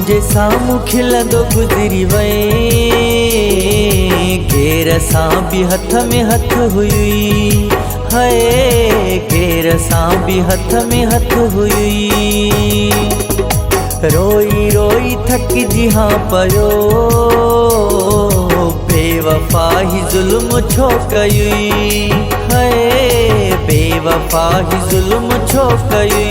मुझे सामू खिलंदो गुज़री वई, केर सां भी हथ में हथ हुई, हाय केर सां भी हथ में हथ हुई। रोई रोई थकजी हाँ पयो, बेवफा ही ज़ुल्म छो कई, हाय बेवफा ही ज़ुल्म छो कई।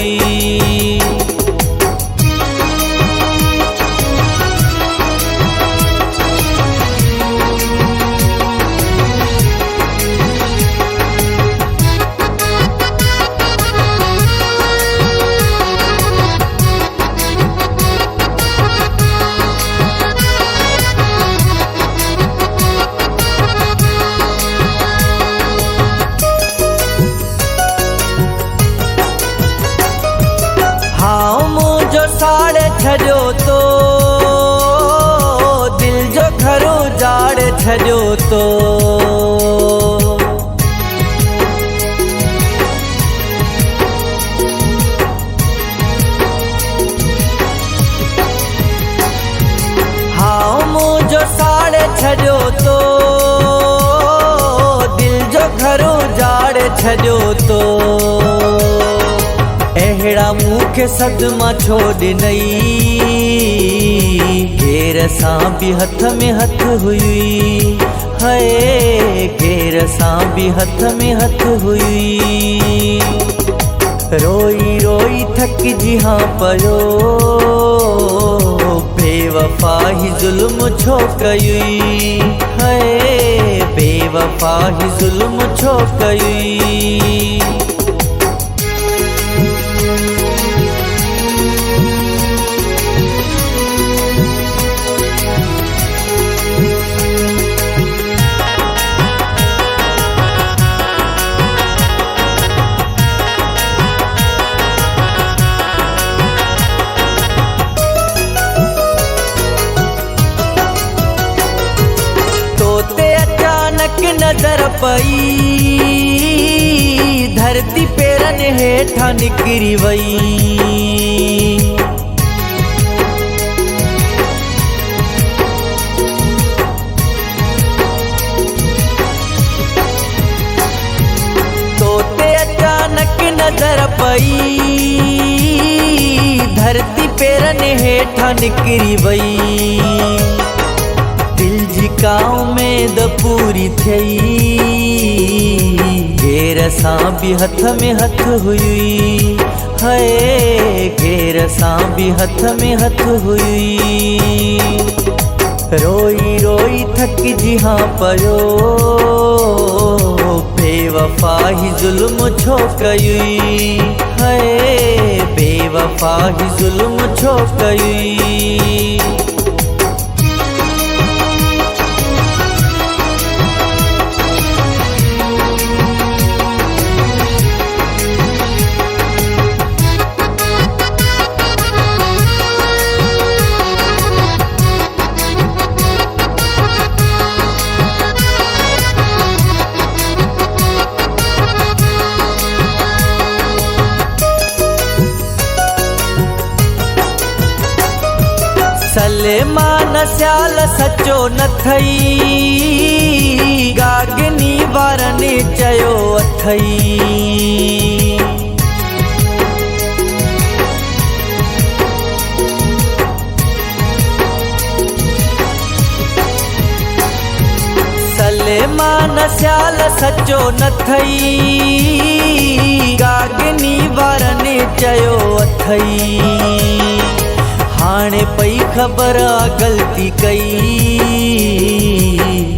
हाँ मुझो साड़े छजो तो, दिल जो घरो जाड़े छजो तो। हाँ मुझो साड़े छजो तो, दिल जो घरो जाड़े छजो तो। अहिड़ा मूंखे सदमा छो ॾिनई, केर सां भी हथ में हथ हुई, हाय केर सां भी हथ में हथ हुई। रोई रोई थकजी हाँ पयो, बेवफा ही ज़ुल्म छो कई, हाय बेवफा ही ज़ुल्म छो कई। तोते अचानक नजर पई, धरती पेरन हेठा निकरी वई। तोते अचानक नजर पई, धरती पेरन हेठा निकरी वई। दिल जी का उम्मीद पूरी थई, केर सां भी हथ में हथ हुई, हाय केर सां भी हथ में हथ हुई। रोई रोई थकजी हाँ पयो, बेवफा ही ज़ुल्म छो कई, हाय बेवफा ही ज़ुल्म छो कई। सलेमान स्याल सचो न थई, गागनी वारनि चयो अथई। सलेमान स्याल सचो न थई, गागनी वारनि चयो अथई। हाणे पई ख़बर गलती कई,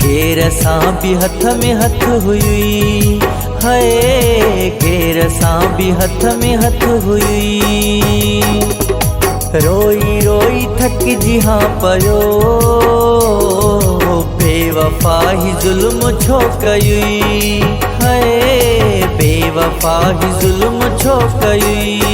केर सां भी हथ में हथ हुई, हाय केर सां भी हथ में हथ हुई। रोई रोई थकजी हाँ पयो, बेवफा ही ज़ुल्म छो कई, हाय बेवफा ही ज़ुल्म छो कई।